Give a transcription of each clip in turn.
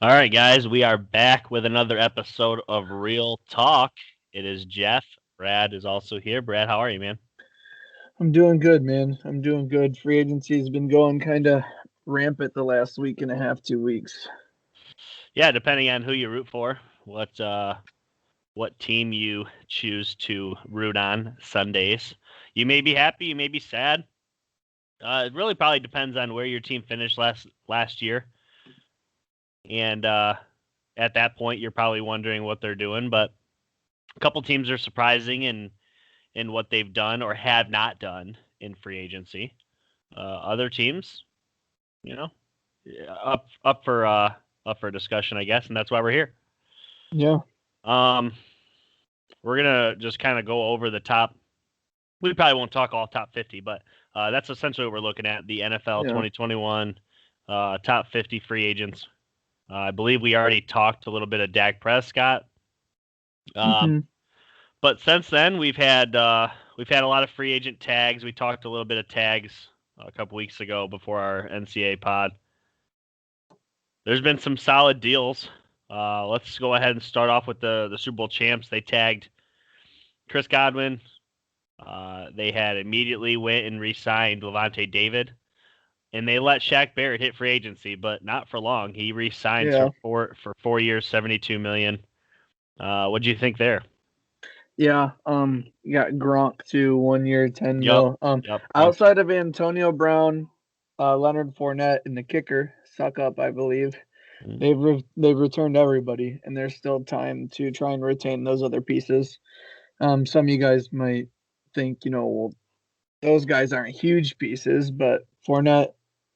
All right, guys, we are back with another episode of Real Talk. It is Jeff. Brad is also here. Brad, how are you, man? I'm doing good, man. I'm doing good. Free agency's been going kind of rampant the last week and a half, 2 weeks. Yeah, depending on who you root for, what team you choose to root on Sundays. You may be happy, you may be sad. It really probably depends on where your team finished last year, and at that point, you're probably wondering what they're doing. But a couple teams are surprising in what they've done or have not done in free agency. Other teams, you know, up for discussion, I guess, and that's why we're here. Yeah, Um, we're gonna just kind of go over the top. We probably won't talk all top 50, but that's essentially what we're looking at: the NFL yeah. 2021 top 50 free agents. I believe we already talked a little bit of Dak Prescott, um, hmm but since then we've had a lot of free agent tags. We talked a little bit of tags a couple weeks ago before our NCAA pod. There's been some solid deals. Let's go ahead and start off with the Super Bowl champs. They tagged Chris Godwin. They had immediately went and re-signed Levante David, and they let Shaq Barrett hit free agency, but not for long. He re-signs Yeah, for 4 years, 72 million. What do you think there? yeah. You got Gronk too, 1 year, 10 Yep, mil. yep. Gronk. Outside of Antonio Brown, Leonard Fournette, and the kicker suck up, I believe. They've returned everybody, and there's still time to try and retain those other pieces. Some of you guys might think, well, those guys aren't huge pieces, but Fournette,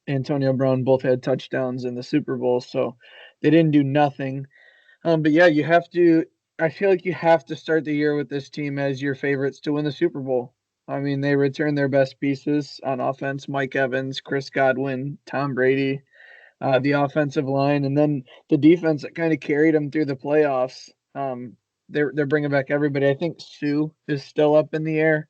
Antonio Brown both had touchdowns in the Super Bowl, so they didn't do nothing. But yeah, you have to. I feel like you have to start the year with this team as your favorites to win the Super Bowl. I mean, they returned their best pieces on offense: Mike Evans, Chris Godwin, Tom Brady, the offensive line, and then the defense that kind of carried them through the playoffs. They're bringing back everybody. I think Sue is still up in the air.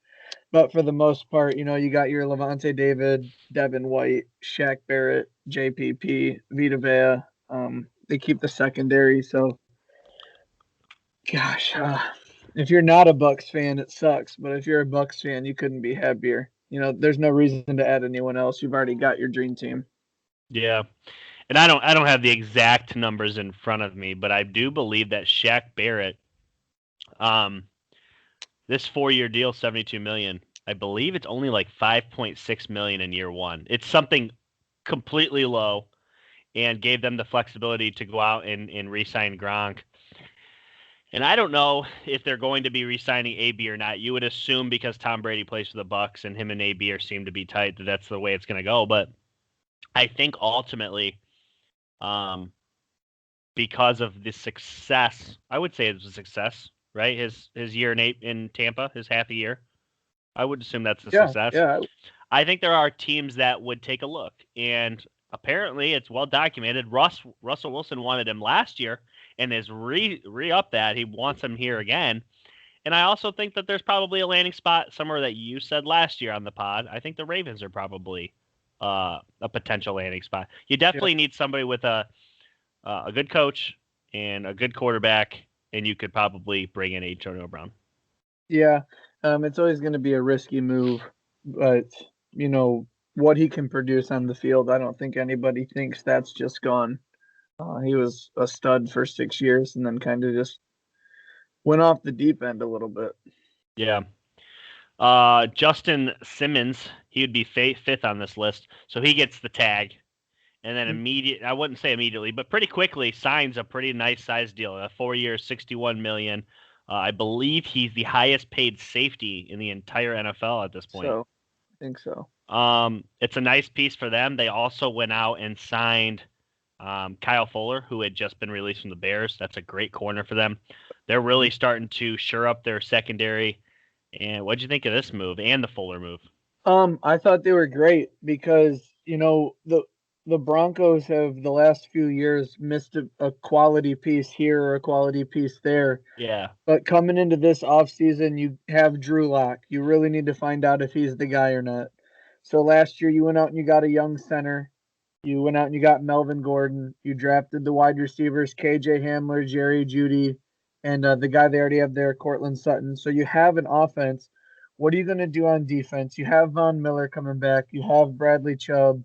But for the most part, you got your Levante David, Devin White, Shaq Barrett, JPP, Vita Vea. They keep the secondary. So, gosh, if you're not a Bucks fan, it sucks. But if you're a Bucks fan, you couldn't be happier. There's no reason to add anyone else. You've already got your dream team. Yeah, and I don't have the exact numbers in front of me, but I do believe that Shaq Barrett, um, this 4 year deal, 72 million. I believe it's only like 5.6 million in year one. It's something completely low, and gave them the flexibility to go out and re-sign Gronk. And I don't know if they're going to be re-signing AB or not. You would assume because Tom Brady plays for the Bucks and him and AB are seem to be tight that that's the way it's going to go. But I think ultimately, um, because of the success, I would say it was a success, right? His year in Tampa, his half a year. I would assume that's a Yeah, success. yeah, I think there are teams that would take a look, and apparently it's well documented. Russell Wilson wanted him last year and is re up that he wants him here again. And I also think that there's probably a landing spot somewhere that you said last year on the pod. I think the Ravens are probably a potential landing spot. You yeah, definitely need somebody with a good coach and a good quarterback, and you could probably bring in Antonio Brown. yeah. It's always going to be a risky move, but you know what he can produce on the field. I don't think anybody thinks that's just gone. He was a stud for 6 years and then kind of just went off the deep end a little bit. Yeah. Justin Simmons, he would be fifth on this list, so he gets the tag, and then I wouldn't say immediately, but pretty quickly signs a pretty nice size deal, a 4 year, 61 million. I believe he's the highest paid safety in the entire NFL at this point. So I think so. It's a nice piece for them. They also went out and signed Kyle Fuller, who had just been released from the Bears. That's a great corner for them. They're really starting to shore up their secondary. And what'd you think of this move and the Fuller move? I thought they were great because the Broncos have the last few years missed a quality piece here or a quality piece there. Yeah, But coming into this offseason, you have Drew Lock. You really need to find out if he's the guy or not. So last year you went out and you got a young center. You went out and you got Melvin Gordon. You drafted the wide receivers, KJ Hamler, Jerry Judy, and the guy they already have there, Cortland Sutton. So you have an offense. What are you going to do on defense? You have Von Miller coming back. You have Bradley Chubb.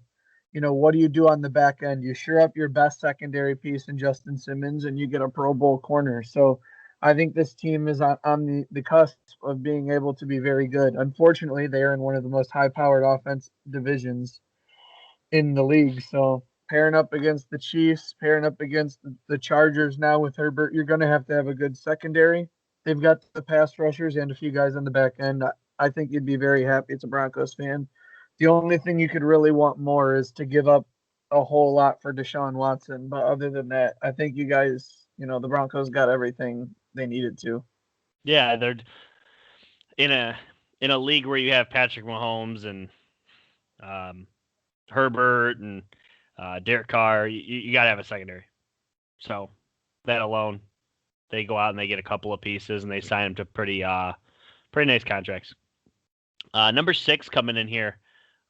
What do you do on the back end? You sure up your best secondary piece in Justin Simmons, and you get a Pro Bowl corner. So I think this team is on the cusp of being able to be very good. Unfortunately, they are in one of the most high-powered offense divisions in the league. So pairing up against the Chiefs, pairing up against the Chargers now with Herbert, you're going to have a good secondary. They've got the pass rushers and a few guys on the back end. I think you'd be very happy as a Broncos fan. The only thing you could really want more is to give up a whole lot for Deshaun Watson. But other than that, I think you guys, the Broncos got everything they needed to. Yeah, they're in a league where you have Patrick Mahomes and Herbert and Derek Carr. You got to have a secondary. So that alone, they go out and they get a couple of pieces and they sign them to pretty nice contracts. Number 6 coming in here,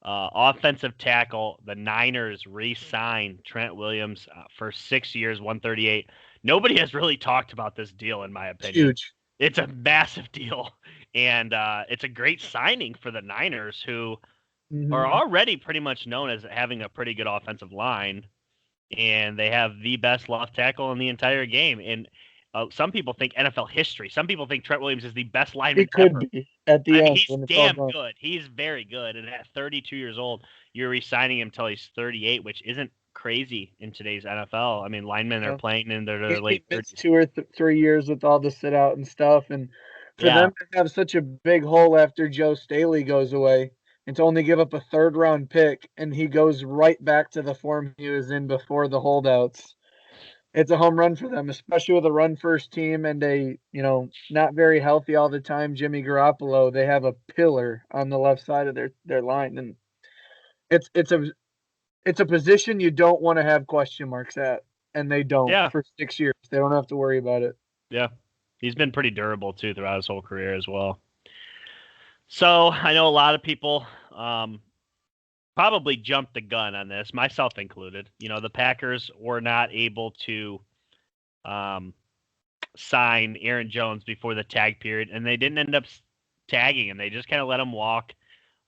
offensive tackle. The Niners re-sign Trent Williams for 6 years, 138. Nobody has really talked about this deal, in my opinion. Huge. It's a massive deal, and it's a great signing for the Niners, who are already pretty much known as having a pretty good offensive line, and they have the best left tackle in the entire game. And some people think NFL history. Some people think Trent Williams is the best lineman ever. Be at the end. He's damn good. He's very good. And at 32 years old, you're re-signing him until he's 38, which isn't crazy in today's NFL. I mean, linemen are playing in their late 30s. 2 or 3 years with all the sit out and stuff. And for them to have such a big hole after Joe Staley goes away and to only give up a 3rd-round pick, and he goes right back to the form he was in before the holdouts. It's a home run for them, especially with a run-first team and a, not very healthy all the time Jimmy Garoppolo. They have a pillar on the left side of their line, and it's a position you don't want to have question marks at, and they don't for 6 years. They don't have to worry about it. Yeah, he's been pretty durable too throughout his whole career as well. So I know a lot of people probably jumped the gun on this, myself included. The Packers were not able to sign Aaron Jones before the tag period, and they didn't end up tagging him. They just kind of let him walk.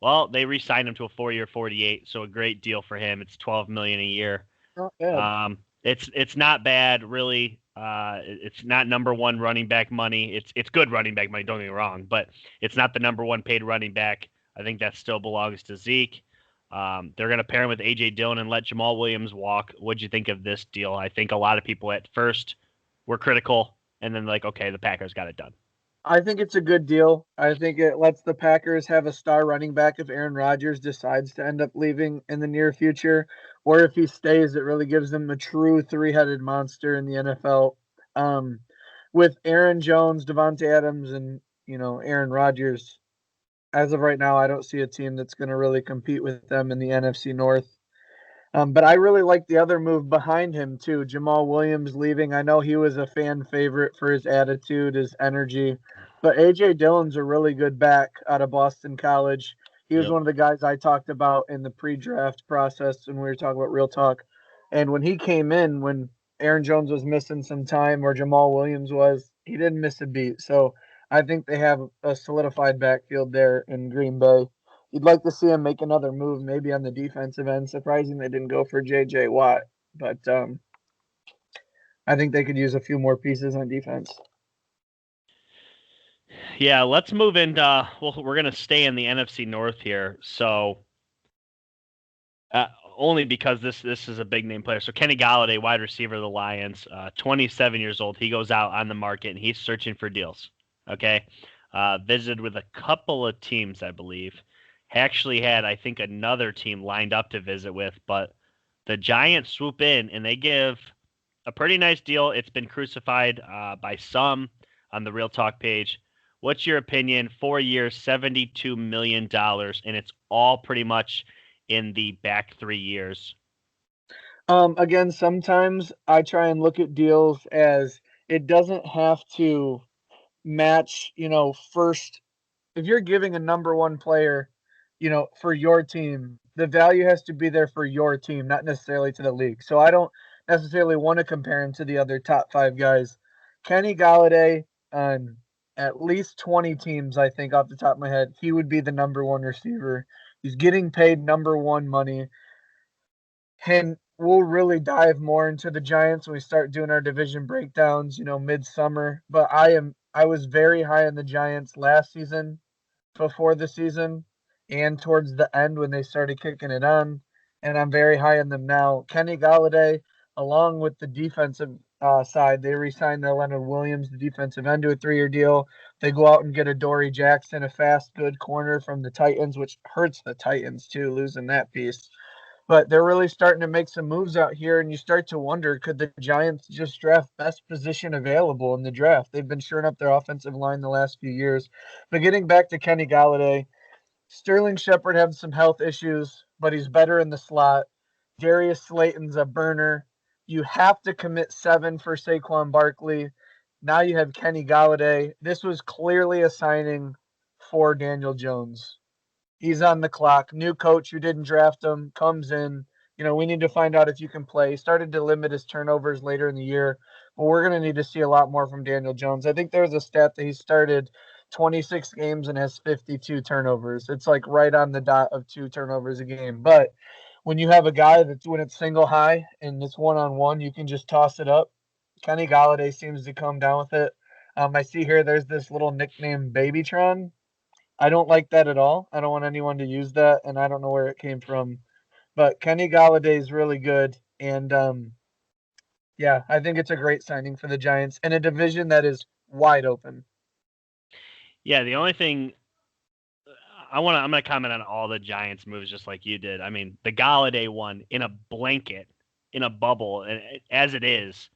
Well, they re-signed him to a 4-year, 48, so a great deal for him. It's $12 million a year. Not bad. It's not bad, really. It's not number 1 running back money. It's good running back money, don't get me wrong, but it's not the number 1 paid running back. I think that still belongs to Zeke. They're going to pair him with A.J. Dillon and let Jamal Williams walk. What'd you think of this deal? I think a lot of people at first were critical, and then okay, the Packers got it done. I think it's a good deal. I think it lets the Packers have a star running back if Aaron Rodgers decides to end up leaving in the near future, or if he stays, it really gives them a true 3-headed monster in the NFL. With Aaron Jones, Devontae Adams, and Aaron Rodgers, as of right now, I don't see a team that's going to really compete with them in the NFC North. But I really like the other move behind him too. Jamal Williams leaving. I know he was a fan favorite for his attitude, his energy, but A.J. Dillon's a really good back out of Boston College. He was one of the guys I talked about in the pre-draft process when we were talking about Real Talk. And when he came in, when Aaron Jones was missing some time or Jamal Williams was, he didn't miss a beat. So I think they have a solidified backfield there in Green Bay. You'd like to see him make another move, maybe on the defensive end. Surprising they didn't go for J.J. Watt, but I think they could use a few more pieces on defense. Yeah, let's move into. We're going to stay in the NFC North here, so only because this is a big name player. So Kenny Golladay, wide receiver of the Lions, 27 years old. He goes out on the market and he's searching for deals. Okay, visited with a couple of teams, I believe. Actually had, I think, another team lined up to visit with, but the Giants swoop in and they give a pretty nice deal. It's been crucified by some on the Real Talk page. What's your opinion? 4 years, $72 million, and it's all pretty much in the back 3 years. Again, sometimes I try and look at deals as it doesn't have to match, first. If you're giving a number 1 player, for your team, the value has to be there for your team, not necessarily to the league. So I don't necessarily want to compare him to the other top 5 guys. Kenny Galladay on at least 20 teams, I think, off the top of my head, he would be the number 1 receiver. He's getting paid number 1 money. And we'll really dive more into the Giants when we start doing our division breakdowns, midsummer. But I was very high on the Giants last season, before the season, and towards the end when they started kicking it on. And I'm very high on them now. Kenny Galladay, along with the defensive side, they re-signed Leonard Williams, the defensive end, to a 3-year deal. They go out and get a Dory Jackson, a fast, good corner from the Titans, which hurts the Titans too, losing that piece. But they're really starting to make some moves out here, and you start to wonder, could the Giants just draft best position available in the draft? They've been shoring up their offensive line the last few years. But getting back to Kenny Galladay, Sterling Shepard had some health issues, but he's better in the slot. Darius Slayton's a burner. You have to commit 7 for Saquon Barkley. Now you have Kenny Galladay. This was clearly a signing for Daniel Jones. He's on the clock. New coach who didn't draft him comes in. We need to find out if you can play. He started to limit his turnovers later in the year, but we're going to need to see a lot more from Daniel Jones. I think there's a stat that he started 26 games and has 52 turnovers. It's like right on the dot of 2 turnovers a game. But when you have a guy that's when it's single high and it's one-on-one, you can just toss it up. Kenny Galladay seems to come down with it. I see here there's this little nickname Babytron. I don't like that at all. I don't want anyone to use that, and I don't know where it came from. But Kenny Galladay is really good, and yeah, I think it's a great signing for the Giants in a division that is wide open. Yeah, the only thing I'm gonna comment on all the Giants moves just like you did. I mean, the Galladay one in a blanket, in a bubble, as it is,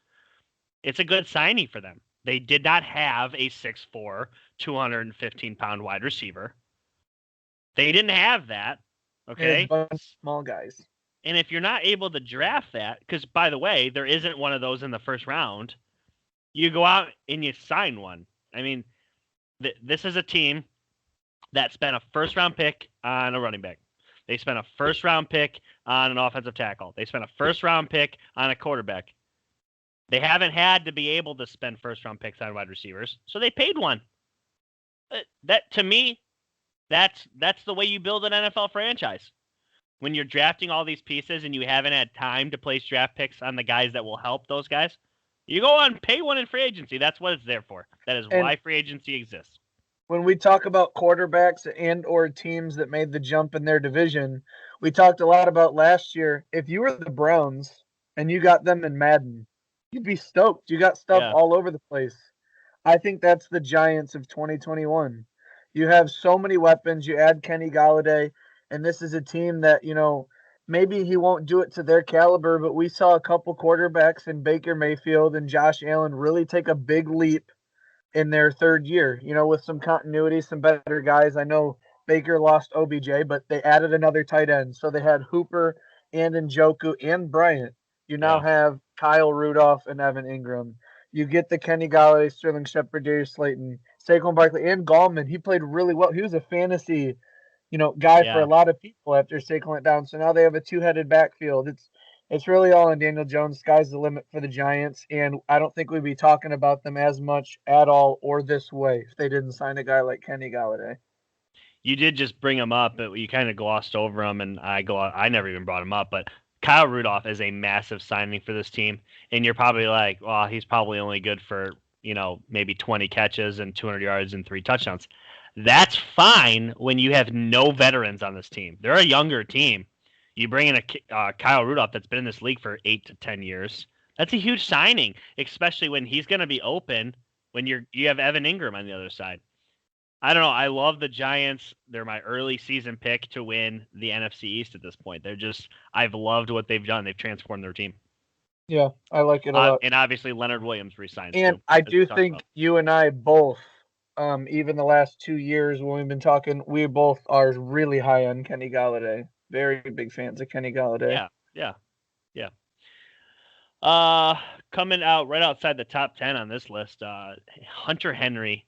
it's a good signing for them. They did not have a 6'4", 215-pound wide receiver. They didn't have that. Okay. Small guys. And if you're not able to draft that, because by the way, there isn't one of those in the first round, you go out and you sign one. I mean, this is a team that spent a first-round pick on a running back. They spent a first-round pick on an offensive tackle. They spent a first-round pick on a quarterback. They haven't had to be able to spend first-round picks on wide receivers, so they paid one. That to me, that's the way you build an NFL franchise. When you're drafting all these pieces and you haven't had time to place draft picks on the guys that will help those guys, you go on pay one in free agency. That's what it's there for. That is why free agency exists. When we talk about quarterbacks and or teams that made the jump in their division, we talked a lot about last year. If you were the Browns and you got them in Madden, you'd be stoked. You got stuff all over the place. I think that's the Giants of 2021. You have so many weapons. You add Kenny Galladay, and this is a team that, maybe he won't do it to their caliber, but we saw a couple quarterbacks in Baker Mayfield and Josh Allen really take a big leap in their third year, with some continuity, some better guys. I know Baker lost OBJ, but they added another tight end. So they had Hooper and Njoku and Bryant. You now have Kyle Rudolph and Evan Ingram. You get the Kenny Galladay, Sterling Shepard, Darius Slayton, Saquon Barkley, and Gallman. He played really well. He was a fantasy, guy for a lot of people after Saquon went down. So now they have a 2-headed backfield. It's really all on Daniel Jones. Sky's the limit for the Giants, and I don't think we'd be talking about them as much at all or this way if they didn't sign a guy like Kenny Galladay. You did just bring him up, but you kind of glossed over him, and I never even brought him up, but Kyle Rudolph is a massive signing for this team, and you're probably like, well, he's probably only good for, maybe 20 catches and 200 yards and 3 touchdowns. That's fine when you have no veterans on this team. They're a younger team. You bring in a Kyle Rudolph that's been in this league for 8 to 10 years. That's a huge signing, especially when he's going to be open when you have Evan Ingram on the other side. I don't know. I love the Giants. They're my early season pick to win the NFC East at this point. I've loved what they've done. They've transformed their team. Yeah, I like it a lot. And obviously Leonard Williams resigns. And too, I do think you and I both, even the last 2 years when we've been talking, we both are really high on Kenny Galladay. Very big fans of Kenny Galladay. Yeah. Coming out right outside the top 10 on this list, Hunter Henry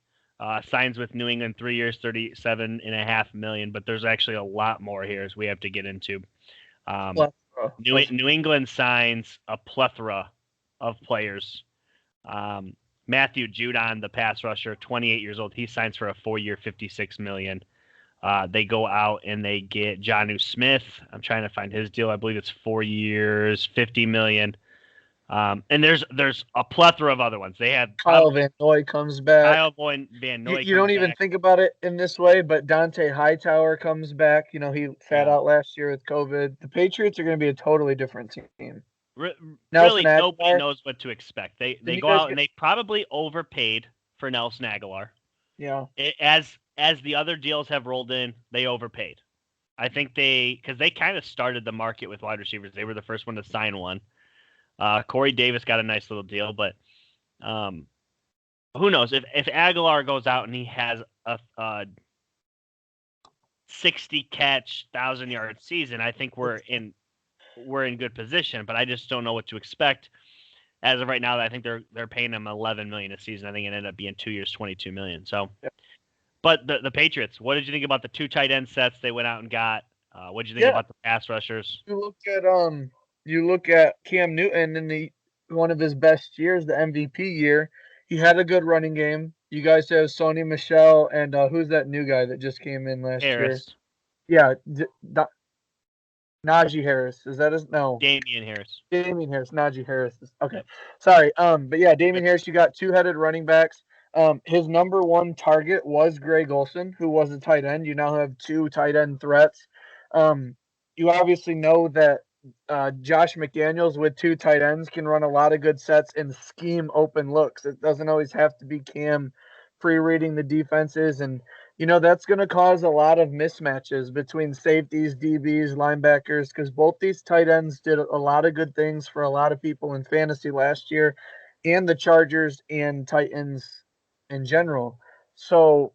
signs with New England 3 years, $37.5 million. But there's actually a lot more here as we have to get into. New England signs a plethora of players. Matthew Judon, the pass rusher, 28 years old, he signs for a 4-year, $56 million. They go out and they get Jonnu Smith. I'm trying to find his deal. I believe it's 4 years, $50 million. And there's a plethora of other ones. They have Kyle Van Noy comes back. Kyle Van Noy. You don't even think about it in this way, but Dante Hightower comes back. You know, he sat out last year with COVID. The Patriots are going to be a totally different team. Really, nobody knows what to expect. They go out and they probably overpaid for Nelson Aguilar. Yeah. As the other deals have rolled in, they overpaid. I think because they kind of started the market with wide receivers. They were the first one to sign one. Corey Davis got a nice little deal, but who knows? If Aguilar goes out and he has a 60 catch, 1,000-yard season, I think we're in good position. But I just don't know what to expect. As of right now, I think they're paying him $11 million a season. I think it ended up being 2 years, $22 million. So, but the Patriots, what did you think about the 2 tight end sets they went out and got? What did you think about the pass rushers? You look at Cam Newton in one of his best years, the MVP year. He had a good running game. You guys have Sony Michel and who's that new guy that just came in last year? Yeah, Najee Harris. Is that his? No. Damian Harris. Najee Harris. Okay. Sorry. But yeah, Damian Harris, you got 2-headed running backs. His number 1 target was Greg Olsen, who was a tight end. You now have 2 tight end threats. You obviously know that Josh McDaniels with 2 tight ends can run a lot of good sets and scheme open looks. It doesn't always have to be Cam pre-reading the defenses, and that's going to cause a lot of mismatches between safeties, DBs, linebackers, because both these tight ends did a lot of good things for a lot of people in fantasy last year, and the Chargers and Titans in general. So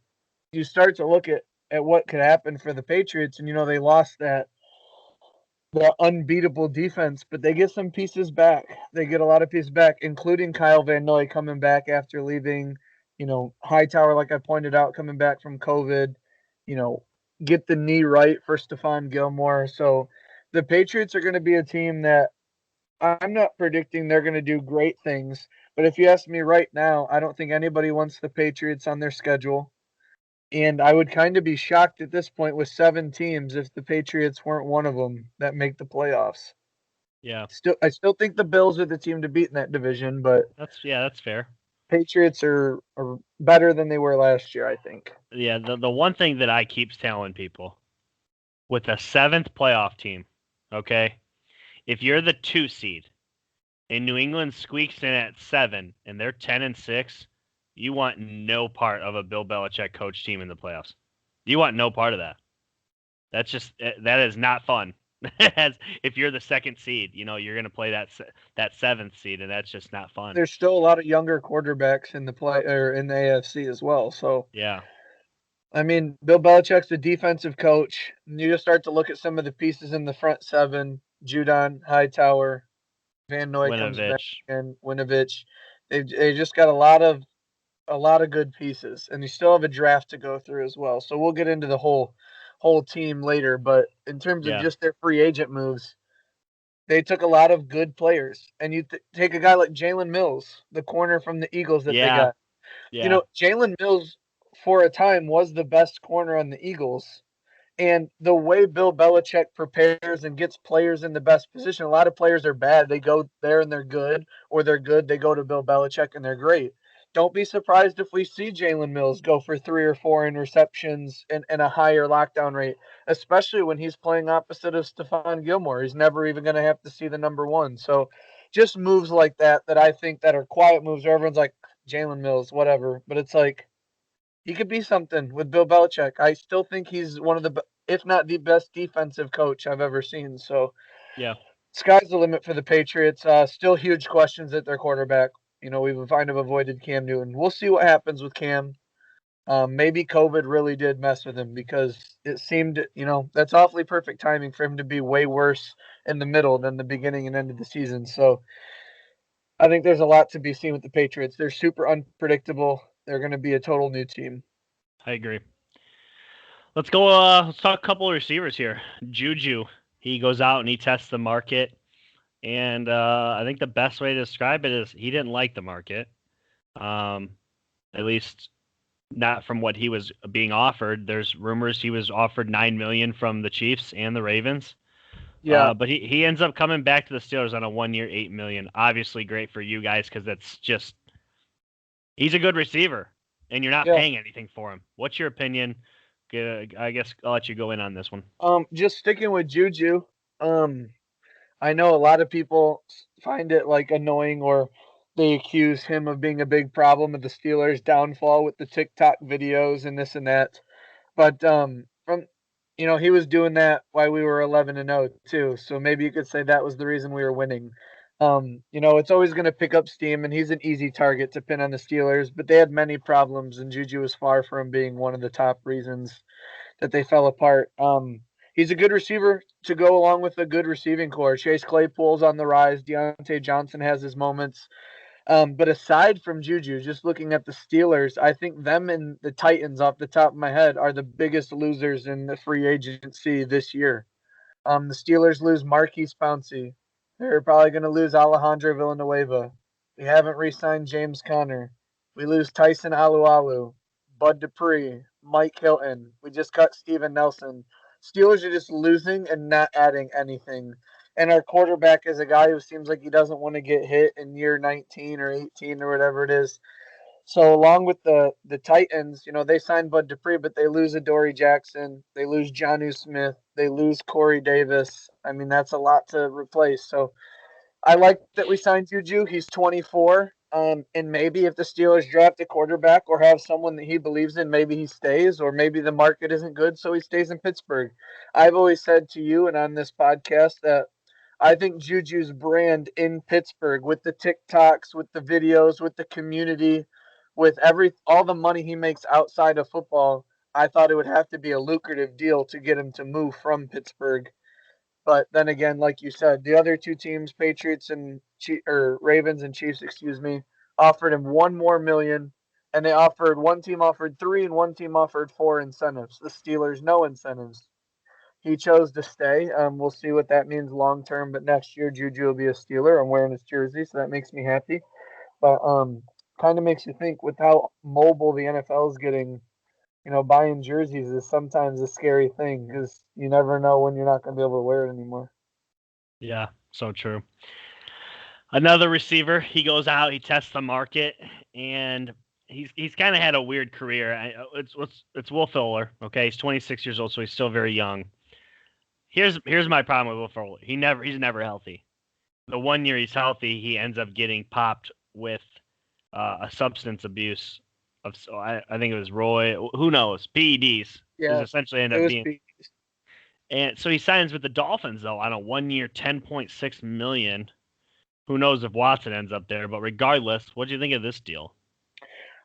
you start to look at what could happen for the Patriots, and they lost the unbeatable defense, but they get some pieces back. They get a lot of pieces back, including Kyle Van Noy coming back after leaving. Hightower, like I pointed out, coming back from COVID. Get the knee right for Stephon Gilmore. So the Patriots are going to be a team that I'm not predicting they're going to do great things. But if you ask me right now, I don't think anybody wants the Patriots on their schedule. And I would kind of be shocked at this point with 7 teams if the Patriots weren't one of them that make the playoffs. Yeah. I still think the Bills are the team to beat in that division, but that's fair. Patriots are better than they were last year, I think. Yeah, the one thing that I keep telling people, with a 7th playoff team, okay, if you're the 2 seed and New England squeaks in at 7 and they're 10-6, you want no part of a Bill Belichick coach team in the playoffs. You want no part of that. That is not fun. If you're the 2nd seed, you're going to play that 7th seed, and that's just not fun. There's still a lot of younger quarterbacks in the AFC as well. So yeah, I mean, Bill Belichick's a defensive coach. You just start to look at some of the pieces in the front 7: Judon, Hightower, Van Noy comes back, and Winovich. They just got a lot of good pieces, and you still have a draft to go through as well. So we'll get into the whole team later, but in terms of just their free agent moves, they took a lot of good players. And you take a guy like Jalen Mills, the corner from the Eagles that they got. Yeah. Jalen Mills for a time was the best corner on the Eagles. And the way Bill Belichick prepares and gets players in the best position, a lot of players are bad. They go there and they're good, or they're good, they go to Bill Belichick and they're great. Don't be surprised if we see Jalen Mills go for 3 or 4 interceptions and a higher lockdown rate, especially when he's playing opposite of Stephon Gilmore. He's never even going to have to see the number 1. So just moves like that I think that are quiet moves where everyone's like, Jalen Mills, whatever. But it's like, he could be something with Bill Belichick. I still think he's one of the, if not the best defensive coach I've ever seen. So yeah, sky's the limit for the Patriots. Still huge questions at their quarterback. We've kind of avoided Cam Newton. We'll see what happens with Cam. Maybe COVID really did mess with him because it seemed, that's awfully perfect timing for him to be way worse in the middle than the beginning and end of the season. So I think there's a lot to be seen with the Patriots. They're super unpredictable. They're going to be a total new team. I agree. Let's go. Let's talk a couple of receivers here. Juju, he goes out and he tests the market, and I think the best way to describe it is he didn't like the market. At least not from what he was being offered. There's rumors he was offered $9 million from the Chiefs and the Ravens. Yeah, But he ends up coming back to the Steelers on a 1 year, $8 million. Obviously great for you guys because that's just he's a good receiver, and you're not yeah. paying anything for him. What's your opinion? I guess I'll let you go in on this one. Just sticking with Juju. I know a lot of people find it like annoying, or they accuse him of being a big problem with the Steelers' downfall with the TikTok videos and this and that. But from he was doing that while we were 11-0 too. So maybe you could say that was the reason we were winning. It's always going to pick up steam, and he's an easy target to pin on the Steelers. But they had many problems, and Juju was far from being one of the top reasons that they fell apart. He's a good receiver to go along with a good receiving core. Chase Claypool's on the rise. Deontay Johnson has his moments. But aside from Juju, just looking at the Steelers, I think them and the Titans, off the top of my head, are the biggest losers in the free agency this year. The Steelers lose Marquise Pouncey. They're probably going to lose Alejandro Villanueva. We haven't re-signed James Conner. We lose Tyson Alualu, Bud Dupree, Mike Hilton. We just cut Steven Nelson. Steelers are just losing and not adding anything. And our quarterback is a guy who seems like he doesn't want to get hit in year 19 or 18 or whatever it is. So along with the Titans, they signed Bud Dupree, but they lose Adoree Jackson, they lose Jonnu Smith, they lose Corey Davis. I mean, that's a lot to replace. So I like that we signed Juju. He's 24. And maybe if the Steelers draft a quarterback or have someone that he believes in, maybe he stays, or maybe the market isn't good, so he stays in Pittsburgh. I've always said to you and on this podcast that I think Juju's brand in Pittsburgh, with the TikToks, with the videos, with the community, with all the money he makes outside of football, I thought it would have to be a lucrative deal to get him to move from Pittsburgh. But then again, like you said, the other two teams, Patriots and Ravens and Chiefs, excuse me, offered him one more million, and one team offered three and one team offered four incentives. The Steelers no incentives. He chose to stay. We'll see what that means long term. But next year, Juju will be a Steeler. I'm wearing his jersey, so that makes me happy. But kind of makes you think with how mobile the NFL is getting. Buying jerseys is sometimes a scary thing because you never know when you're not going to be able to wear it anymore. Yeah, so true. Another receiver, he goes out, he tests the market, and he's kind of had a weird career. It's Will Fuller. Okay, he's 26 years old, so he's still very young. Here's my problem with Will Fuller. He's never healthy. The 1 year he's healthy, he ends up getting popped with a substance abuse I think it was Roy. Who knows? PEDs. Yeah, essentially end up being. And so he signs with the Dolphins though on a 1 year, $10.6 million. Who knows if Watson ends up there? But regardless, what do you think of this deal?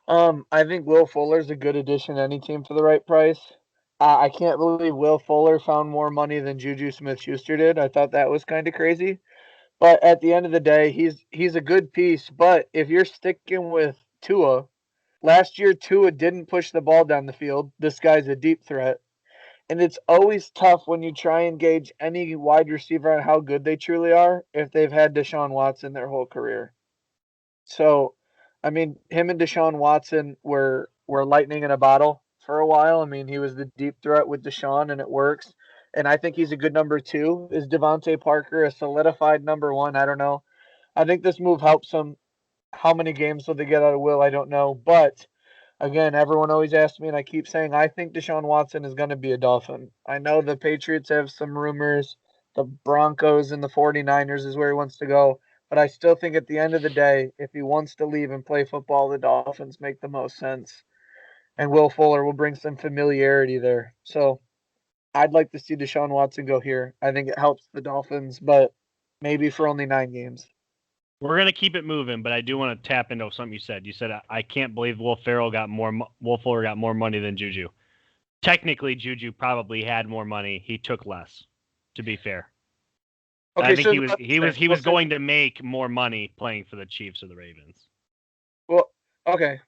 I think Will Fuller's a good addition to any team for the right price. I can't believe Will Fuller found more money than Juju Smith-Schuster did. I thought that was kind of crazy. But at the end of the day, he's a good piece. But if you're sticking with Tua, last year Tua didn't push the ball down the field. This guy's a deep threat. And it's always tough when you try and gauge any wide receiver on how good they truly are if they've had Deshaun Watson their whole career. So, I mean, him and Deshaun Watson were lightning in a bottle for a while. I mean, he was the deep threat with Deshaun, and it works. And I think he's a good number two. Is Devontae Parker a solidified number one? I don't know. I think this move helps him. How many games will they get out of Will? I don't know. But again, everyone always asks me, and I keep saying, I think Deshaun Watson is going to be a Dolphin. I know the Patriots have some rumors. The Broncos and the 49ers is where he wants to go. But I still think at the end of the day, if he wants to leave and play football, the Dolphins make the most sense. And Will Fuller will bring some familiarity there. So I'd like to see Deshaun Watson go here. I think it helps the Dolphins, but maybe for only 9 games. We're gonna keep it moving, but I do want to tap into something you said. You said I can't believe Will Fuller got more money than Juju. Technically, Juju probably had more money. He took less. To be fair, okay, I think he was going to make more money playing for the Chiefs or the Ravens. Well, okay,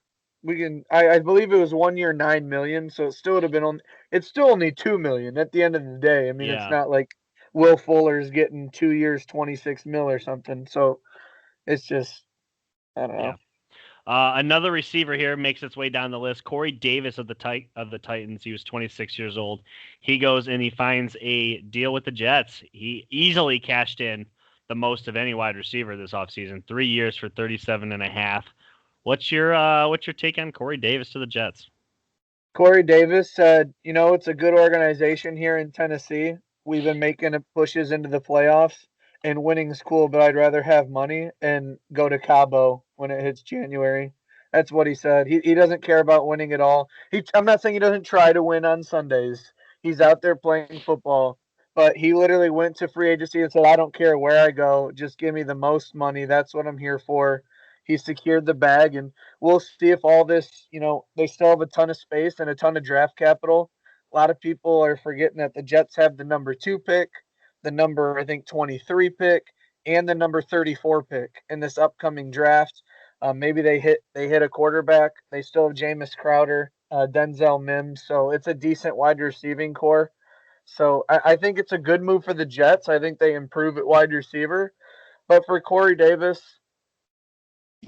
we can. I believe it was 1 year, 9 million. So it still would have been on. It's still only 2 million at the end of the day. I mean, it's Yeah. not like Will Fuller's getting 2 years, 26 mil or something. So it's just, I don't know. Yeah. Another receiver here makes its way down the list. Corey Davis of the Titans. He was 26 years old. He goes and he finds a deal with the Jets. He easily cashed in the most of any wide receiver this offseason. 3 years for 37 and a half. What's your take on Corey Davis to the Jets? Corey Davis said, it's a good organization here in Tennessee. We've been making pushes into the playoffs, and winning's cool, but I'd rather have money and go to Cabo when it hits January. That's what he said. He doesn't care about winning at all. I'm not saying he doesn't try to win on Sundays. He's out there playing football, but he literally went to free agency and said, I don't care where I go. Just give me the most money. That's what I'm here for. He secured the bag, and we'll see if all this, they still have a ton of space and a ton of draft capital. A lot of people are forgetting that the Jets have the number 2 pick, the number, I think, 23 pick, and the number 34 pick in this upcoming draft. Maybe they hit a quarterback. They still have Jameis Crowder, Denzel Mims, so it's a decent wide receiving core. So I think it's a good move for the Jets. I think they improve at wide receiver. But for Corey Davis,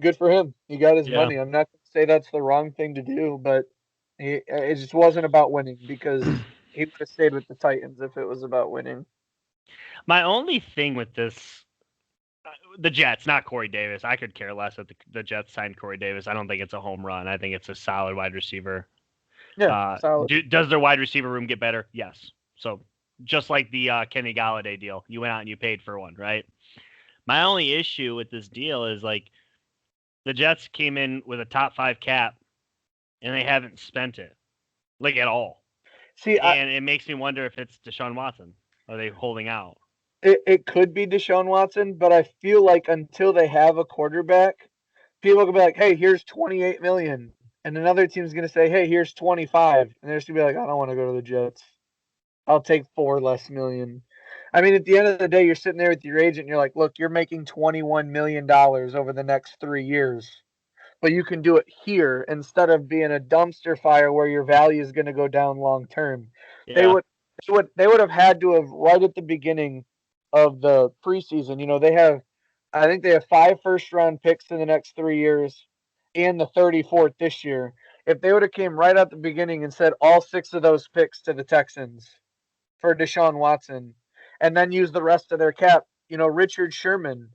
good for him. He got his Yeah. money. I'm not going to say that's the wrong thing to do, but it just wasn't about winning because he would have stayed with the Titans if it was about winning. My only thing with this, the Jets, not Corey Davis. I could care less that the Jets signed Corey Davis. I don't think it's a home run. I think it's a solid wide receiver. Yeah, solid. Does their wide receiver room get better? Yes. So just like the Kenny Galladay deal, you went out and you paid for one, right? My only issue with this deal is like the Jets came in with a top 5 cap and they haven't spent it like at all. See, and it makes me wonder if it's Deshaun Watson. Are they holding out? It could be Deshaun Watson, but I feel like until they have a quarterback, people can be like, "Hey, here's 28 million," and another team's going to say, "Hey, here's 25," and they're just going to be like, "I don't want to go to the Jets. I'll take 4 less million." I mean, at the end of the day, you're sitting there with your agent, and you're like, "Look, you're making $21 million over the next 3 years, but you can do it here instead of being a dumpster fire where your value is going to go down long term." Yeah. They would have had to have right at the beginning of the preseason. I think they have 5 first-round picks in the next 3 years, and the 34th this year. If they would have came right at the beginning and said all 6 of those picks to the Texans for Deshaun Watson, and then use the rest of their cap, Richard Sherman,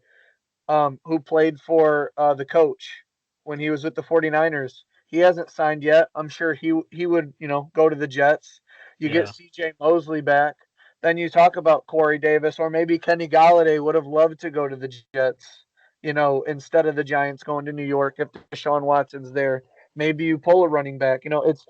who played for the coach when he was with the 49ers. He hasn't signed yet. I'm sure he would, go to the Jets. You get CJ Mosley back. Then you talk about Corey Davis, or maybe Kenny Galladay would have loved to go to the Jets, instead of the Giants going to New York if Deshaun Watson's there. Maybe you pull a running back. It's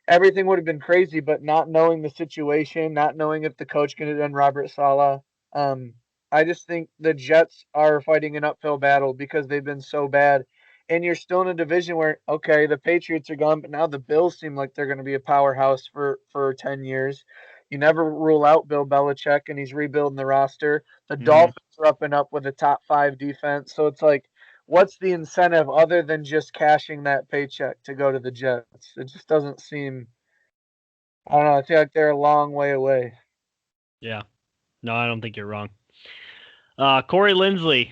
everything would have been crazy, but not knowing the situation, not knowing if the coach could have done Robert Saleh. I just think the Jets are fighting an uphill battle because they've been so bad. And you're still in a division where, okay, the Patriots are gone, but now the Bills seem like they're going to be a powerhouse for 10 years. You never rule out Bill Belichick, and he's rebuilding the roster. The Dolphins are up and up with a top 5 defense. So it's like, what's the incentive other than just cashing that paycheck to go to the Jets? It just doesn't seem. I don't know. I feel like they're a long way away. Yeah. No, I don't think you're wrong. Corey Linsley,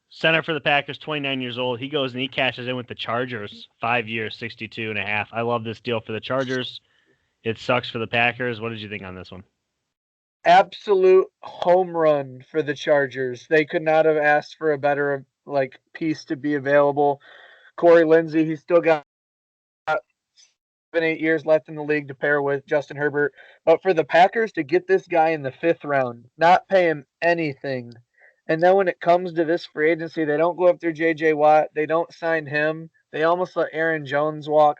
center for the Packers, 29 years old. He goes and he cashes in with the Chargers, 5 years, 62 and a half. I love this deal for the Chargers. It sucks for the Packers. What did you think on this one? Absolute home run for the Chargers. They could not have asked for a better piece to be available. Corey Linsley, he's still got 7-8 years left in the league to pair with Justin Herbert. But for the Packers to get this guy in the 5th round, not pay him anything, and then when it comes to this free agency, they don't go after J.J. Watt. They don't sign him. They almost let Aaron Jones walk.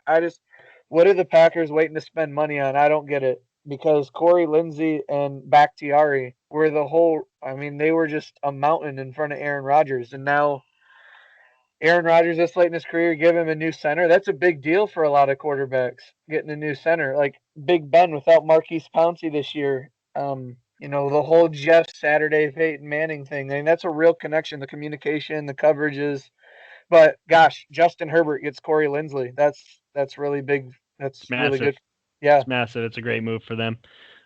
What are the Packers waiting to spend money on? I don't get it. Because Corey Linsley and Bakhtiari were they were just a mountain in front of Aaron Rodgers. And now Aaron Rodgers this late in his career, give him a new center. That's a big deal for a lot of quarterbacks, getting a new center. Like Big Ben without Marquise Pouncey this year. The whole Jeff Saturday, Peyton Manning thing. I mean, that's a real connection. The communication, the coverages. But gosh, Justin Herbert gets Corey Linsley. That's really big. It's That's really massive. good. Yeah, It's massive. It's a great move for them,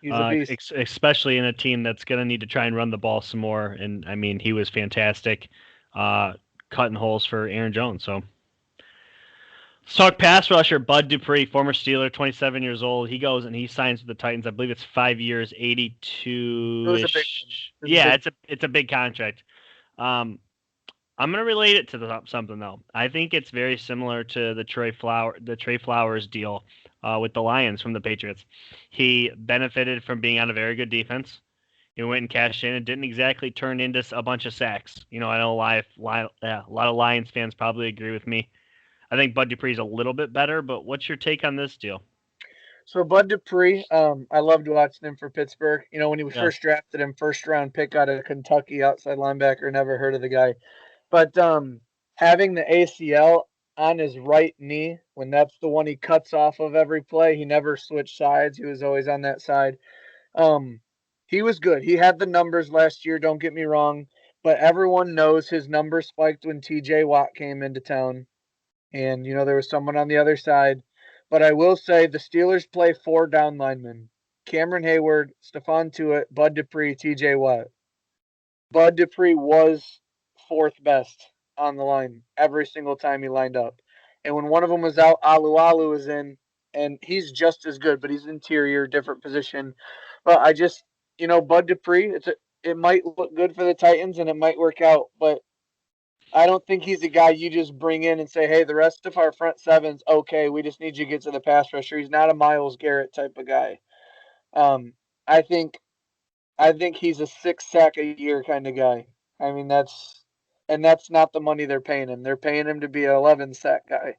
he's a beast. especially in a team that's going to need to try and run the ball some more. And I mean, he was fantastic, uh, cutting holes for Aaron Jones. So let's talk pass rusher. Bud Dupree, former Steeler, 27 years old. He goes and he signs with the Titans. I believe it's 5 years, It was a big 82-ish. one. It was a Yeah, big. it's a big contract. Um, I'm gonna relate it to something though. I think it's very similar to the Trey Flowers deal with the Lions from the Patriots. He benefited from being on a very good defense. He went and cashed in and didn't exactly turn into a bunch of sacks. You know, I know a lot of Lions fans probably agree with me. I think Bud Dupree's a little bit better, but what's your take on this deal? So Bud Dupree, I loved watching him for Pittsburgh. You know, when he was Yeah, first drafted him, first round pick out of Kentucky, outside linebacker. Never heard of the guy, but having the ACL on his right knee, when that's the one he cuts off of every play, he never switched sides. He was always on that side. Um, he was good. He had the numbers last year. Don't get me wrong, but everyone knows his numbers spiked when T.J. Watt came into town, and you know there was someone on the other side. But I will say the Steelers play 4 down linemen: Cameron Hayward, Stephon Tuitt, Bud Dupree, T.J. Watt. Bud Dupree was fourth best on the line every single time he lined up. And when one of them was out, Alu was in, and he's just as good, but he's interior, different position. But I just, Bud Dupree, it might look good for the Titans and it might work out, but I don't think he's a guy you just bring in and say, hey, the rest of our front seven's okay. We just need you to get to the pass rusher. He's not a Myles Garrett type of guy. Um, I think I think he's a 6 sack a year kind of guy. I mean, that's not the money they're paying him. They're paying him to be an 11 sack guy.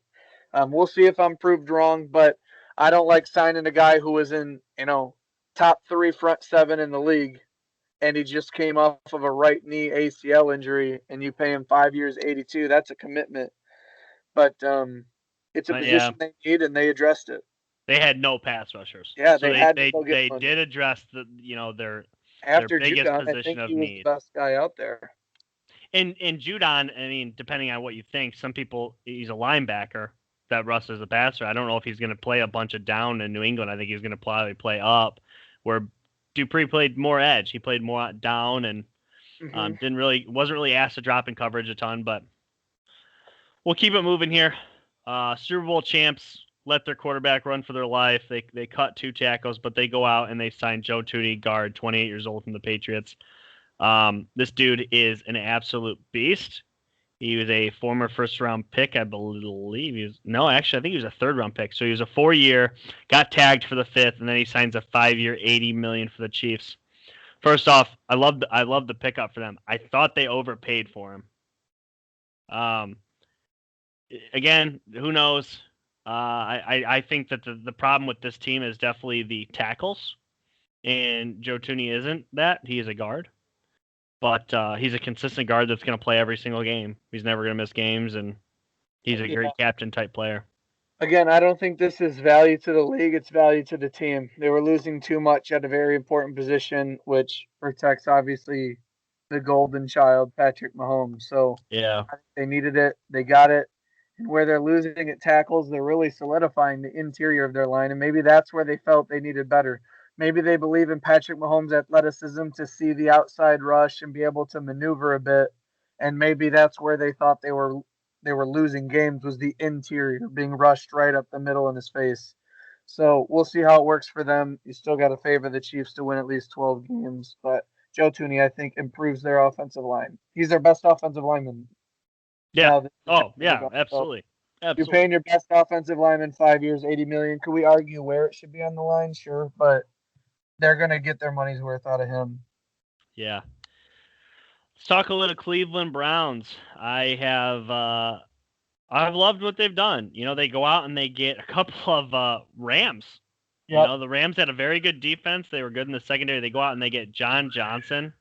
We'll see if I'm proved wrong, but I don't like signing a guy who was in, top 3 front 7 in the league, and he just came off of a right knee ACL injury, and you pay him 5 years, 82. That's a commitment. But it's a yeah. position they need, and they addressed it. They had no pass rushers, Yeah, so they they had to they go get they one. did address their After biggest Judon, I position think of he was the need. best guy out there. In Judon, I mean, depending on what you think, some people he's a linebacker that Russ is a passer. I don't know if he's going to play a bunch of down in New England. I think he's going to probably play up, where Dupree played more edge. He played more down and Hmm. wasn't really asked to drop in coverage a ton. But we'll keep it moving here. Super Bowl champs let their quarterback run for their life. They cut 2 tackles, but they go out and they sign Joe Thuney, guard, 28 years old from the Patriots. This dude is an absolute beast. He was a former first round pick, I believe. Actually, I think he was a third round pick. So he was a 4-year, got tagged for the 5th, and then he signs a 5-year, $80 million for the Chiefs. First off, I love the pickup for them. I thought they overpaid for him. Again, who knows? I think that the problem with this team is definitely the tackles, and Joe Thuney isn't that. He is a guard. But he's a consistent guard that's going to play every single game. He's never going to miss games, and he's a Yeah. great captain type player. Again, I don't think this is value to the league. It's value to the team. They were losing too much at a very important position, which protects obviously the golden child, Patrick Mahomes. So Yeah. they needed it. They got it. And where they're losing at tackles, they're really solidifying the interior of their line. And maybe that's where they felt they needed better. Maybe they believe in Patrick Mahomes' athleticism to see the outside rush and be able to maneuver a bit. And maybe that's where they thought they were losing games, was the interior being rushed right up the middle in his face. So we'll see how it works for them. You still got to favor the Chiefs to win at least 12 games, but Joe Thuney, I think, improves their offensive line. He's their best offensive lineman Yeah. now that the Oh, Texans are yeah, gone. So absolutely. you're Absolutely. paying your best offensive lineman 5 years, 80 million. Could we argue where it should be on the line? Sure, but they're gonna get their money's worth out of him. Yeah. Let's talk a little Cleveland Browns. I've loved what they've done. You know, they go out and they get a couple of Rams. You Yep. know, the Rams had a very good defense. They were good in the secondary. They go out and they get John Johnson,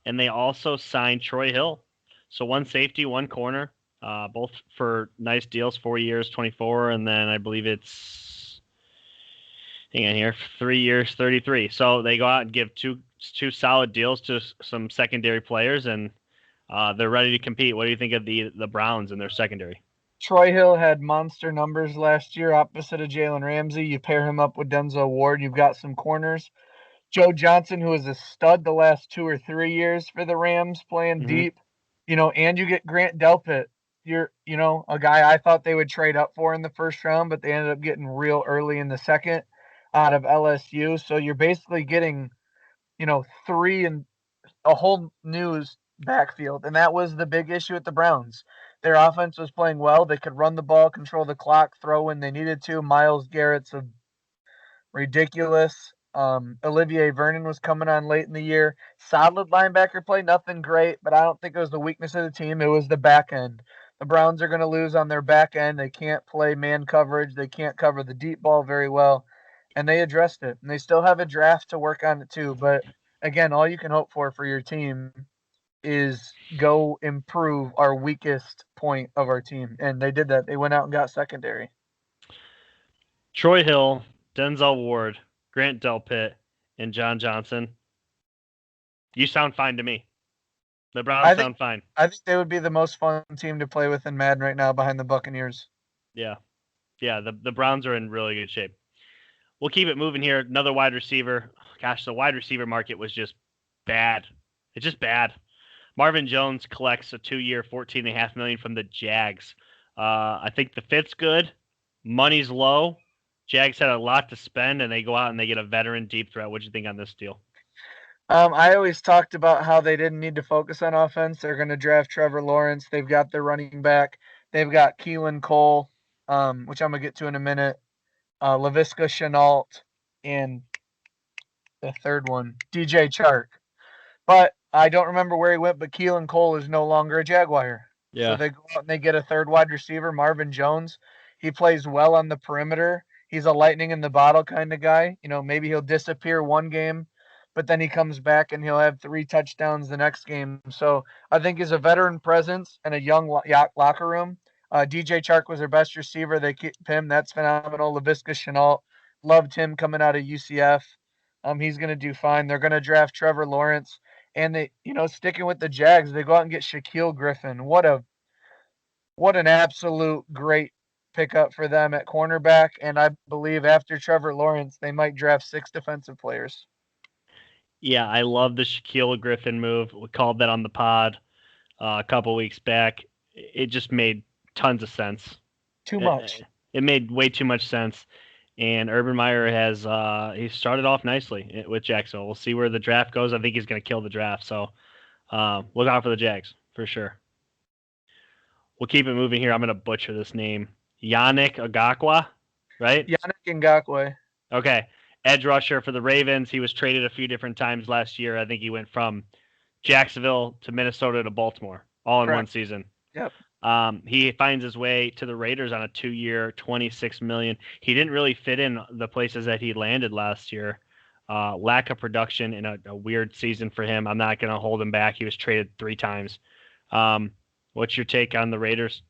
and they also signed Troy Hill. So one safety, one corner, both for nice deals, 4 years, 24, and then I believe it's hang on here, 3 years, 33. So they go out and give two solid deals to some secondary players, and They're ready to compete. What do you think of the Browns and their secondary? Troy Hill had monster numbers last year opposite of Jalen Ramsey. You pair him up with Denzel Ward, you've got some corners. Joe Johnson, who was a stud the last 2 or 3 years for the Rams, playing Mm-hmm. deep, and you get Grant Delpit. You're, a guy I thought they would trade up for in the first round, but they ended up getting real early in the second out of LSU. So you're basically getting, three and a whole news backfield, and that was the big issue with the Browns. Their offense was playing well. They could run the ball, control the clock, throw when they needed to. Myles Garrett's a ridiculous. Olivier Vernon was coming on late in the year. Solid linebacker play, nothing great, but I don't think it was the weakness of the team. It was the back end. The Browns are going to lose on their back end. They can't play man coverage. They can't cover the deep ball very well, and they addressed it. And they still have a draft to work on it too. But again, all you can hope for your team is go improve our weakest point of our team, and they did that. They went out and got secondary. Troy Hill, Denzel Ward, Grant Delpit, and John Johnson. You sound fine to me. The Browns sound fine. I think they would be the most fun team to play with in Madden right now behind the Buccaneers. Yeah. Yeah, the Browns are in really good shape. We'll keep it moving here. Another wide receiver. Gosh, the wide receiver market was just bad. It's just bad. Marvin Jones collects a 2-year, $14.5 million from the Jags. I think the fit's good. Money's low. Jags had a lot to spend, and they go out and they get a veteran deep threat. What do you think on this deal? I always talked about how they didn't need to focus on offense. They're going to draft Trevor Lawrence. They've got their running back. They've got Keelan Cole, which I'm going to get to in a minute. Laviska Shenault, and the third one, DJ Chark. But I don't remember where he went, but Keelan Cole is no longer a Jaguar. Yeah. So they go out and they get a third wide receiver, Marvin Jones. He plays well on the perimeter. He's a lightning in the bottle kind of guy. Maybe he'll disappear one game, but then he comes back and he'll have 3 touchdowns the next game. So I think he's a veteran presence and a young locker room. DJ Chark was their best receiver. They keep him. That's phenomenal. Laviska Shenault, loved him coming out of UCF. He's going to do fine. They're going to draft Trevor Lawrence. And they, sticking with the Jags, they go out and get Shaquille Griffin. What an absolute great pickup for them at cornerback. And I believe after Trevor Lawrence, they might draft 6 defensive players. Yeah, I love the Shaquille Griffin move. We called that on the pod a couple weeks back. It just made tons of sense. Too much. It made way too much sense. And Urban Meyer has he started off nicely with Jacksonville. We'll see where the draft goes. I think he's going to kill the draft. So look out for the Jags for sure. We'll keep it moving here. I'm going to butcher this name. Yannick Ngakoue, right? Yannick Ngakoue. Okay. Edge rusher for the Ravens. He was traded a few different times last year. I think he went from Jacksonville to Minnesota to Baltimore all in one season. Yep. He finds his way to the Raiders on a 2-year, $26 million. He didn't really fit in the places that he landed last year. Lack of production in a weird season for him. I'm not going to hold him back. He was traded 3 times. What's your take on the Raiders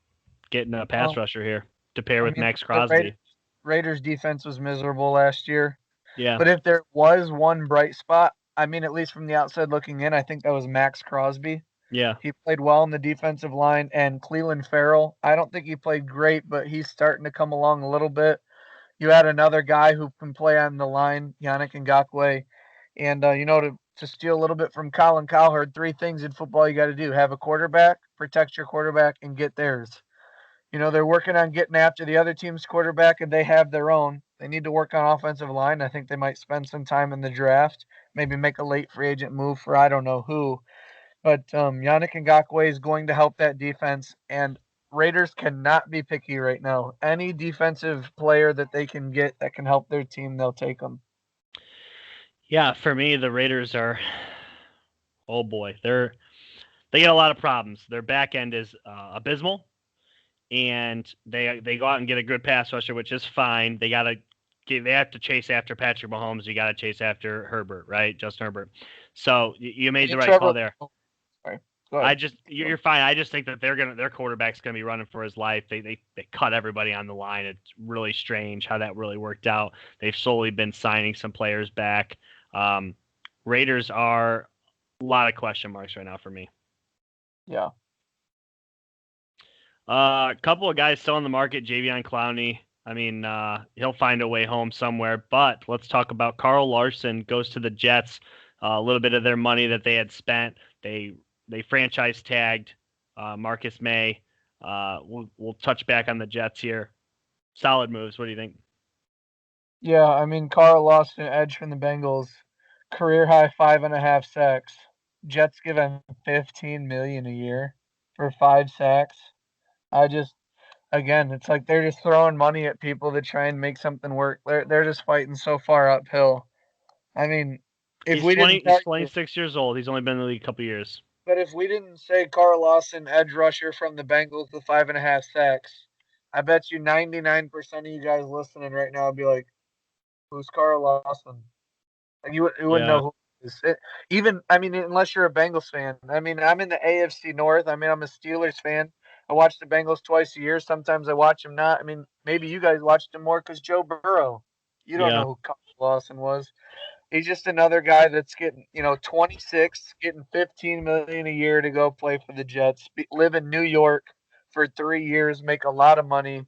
getting a pass rusher here to pair with Max Crosby? Raiders defense was miserable last year. Yeah. But if there was one bright spot, at least from the outside looking in, I think that was Max Crosby. Yeah. He played well in the defensive line. And Cleveland Farrell, I don't think he played great, but he's starting to come along a little bit. You had another guy who can play on the line, Yannick Ngakoue. And, to steal a little bit from Colin Cowherd, 3 things in football you got to do. Have a quarterback, protect your quarterback, and get theirs. They're working on getting after the other team's quarterback, and they have their own. They need to work on offensive line. I think they might spend some time in the draft, maybe make a late free agent move for I don't know who. But Yannick Ngakoue is going to help that defense, and Raiders cannot be picky right now. Any defensive player that they can get that can help their team, they'll take them. Yeah, for me, the Raiders are, oh boy, they get a lot of problems. Their back end is abysmal, and they go out and get a good pass rusher, which is fine. They have to chase after Patrick Mahomes. You got to chase after Herbert, right? Justin Herbert. So you made the right call there. Sorry. You're fine. I just think that their quarterback's gonna be running for his life. They cut everybody on the line. It's really strange how that really worked out. They've slowly been signing some players back. Raiders are a lot of question marks right now for me. Yeah. A couple of guys still on the market. Javion Clowney. I mean, he'll find a way home somewhere. But let's talk about Carl Larson goes to the Jets. A little bit of their money that they had spent. They franchise tagged Marcus May. We'll touch back on the Jets here. Solid moves. What do you think? Yeah, I mean, Carl lost an edge from the Bengals. Career high 5.5 sacks. Jets give him 15 million a year for 5 sacks. I just, again, it's like they're just throwing money at people to try and make something work. They're just fighting so far uphill. I mean, if He's we didn't 20. He's tell you, 26 years old. He's only been in the league a couple years. but if we didn't say Carl Lawson, edge rusher from the Bengals with 5.5 sacks, I bet you 99% of you guys listening right now would be like, "Who's Carl Lawson?" Like you wouldn't Yeah. know who it is. Even I mean, unless you're a Bengals fan. I mean, I'm in the AFC North. I mean, I'm a Steelers fan. I watch the Bengals twice a year. Sometimes I watch them not. I mean, maybe you guys watched them more because Joe Burrow. You don't Yeah. know who Carl Lawson was. He's just another guy that's getting, 26, getting 15 million a year to go play for the Jets. Live in New York for 3 years, make a lot of money.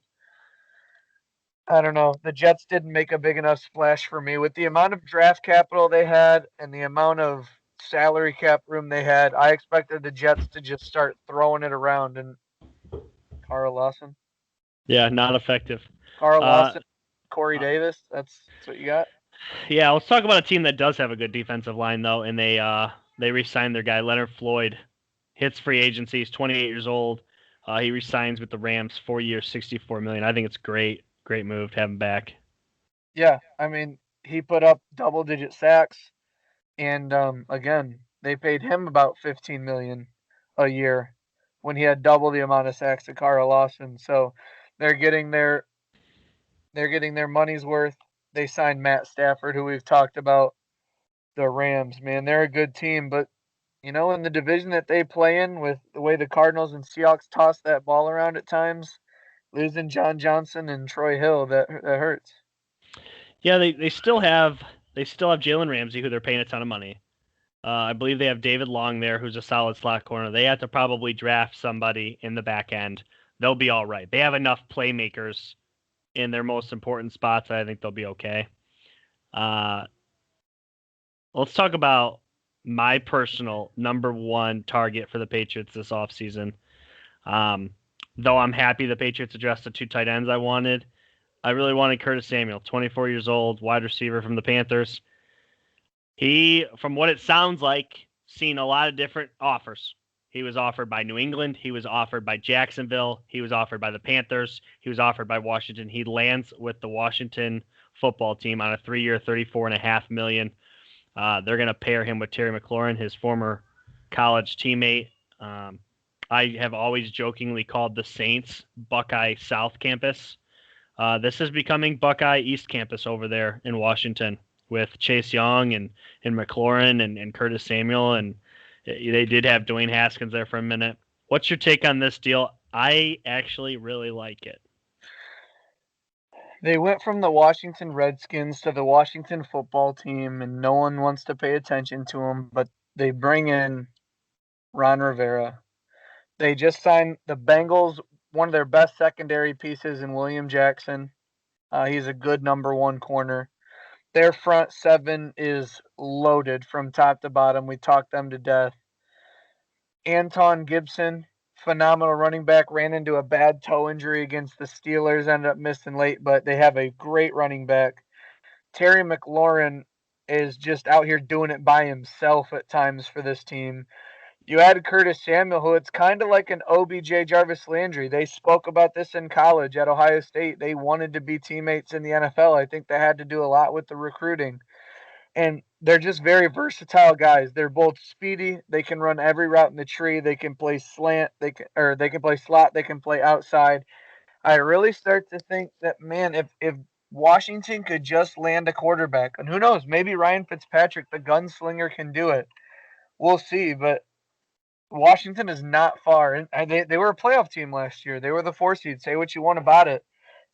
I don't know. The Jets didn't make a big enough splash for me. With the amount of draft capital they had and the amount of salary cap room they had, I expected the Jets to just start throwing it around. And Carl Lawson, Yeah. Not effective. Carl Uh, Lawson, Corey Davis. That's what you got. Yeah, let's talk about a team that does have a good defensive line though, and they re-signed their guy Leonard Floyd. Hits free agency. He's 28 years old. He re-signs with the Rams, 4 years, 64 million. I think it's great, great move to have him back. Yeah, I mean, he put up double-digit sacks, and again, they paid him about 15 million a year when he had double the amount of sacks that Carl Lawson. So they're getting their they're getting their money's worth. They signed Matt Stafford, who we've talked about. The Rams, man, they're a good team, but in the division that they play in, with the way the Cardinals and Seahawks toss that ball around at times, losing John Johnson and Troy Hill, that hurts. Yeah, they still have Jalen Ramsey, who they're paying a ton of money. I believe they have David Long there, who's a solid slot corner. They have to probably draft somebody in the back end. They'll be all right. They have enough playmakers in their most important spots. I think they'll be okay. Uh, let's talk about my personal number one target for the Patriots this offseason. Um, though I'm happy the Patriots addressed the 2 tight ends I wanted, I really wanted Curtis Samuel, 24 years old, wide receiver from the Panthers. He, from what it sounds like, seen a lot of different offers. He was offered by New England. He was offered by Jacksonville. He was offered by the Panthers. He was offered by Washington. He lands with the Washington football team on a 3-year, $34.5 million. They're going to pair him with Terry McLaurin, his former college teammate. I have always jokingly called the Saints Buckeye South Campus. This is becoming Buckeye East Campus over there in Washington with Chase Young and McLaurin and Curtis Samuel. And they did have Dwayne Haskins there for a minute. What's your take on this deal? I actually really like it. They went from the Washington Redskins to the Washington football team, and no one wants to pay attention to them, but they bring in Ron Rivera. They just signed the Bengals, one of their best secondary pieces in William Jackson. He's a good number one corner. Their front seven is loaded from top to bottom. We talked them to death. Anton Gibson, phenomenal running back, ran into a bad toe injury against the Steelers, ended up missing late, but they have a great running back. Terry McLaurin is just out here doing it by himself at times for this team. You add Curtis Samuel, who it's kind of like an OBJ Jarvis Landry. They spoke about this in college at Ohio State. They wanted to be teammates in the NFL. I think they had to do a lot with the recruiting. And they're just very versatile guys. They're both speedy. They can run every route in the tree. They can play slant. They can play slot. They can play outside. I really start to think that, man, if Washington could just land a quarterback, and who knows, maybe Ryan Fitzpatrick, the gunslinger, can do it. We'll see. But Washington is not far, and they were a playoff team last year. They were the 4 seed. Say what you want about it,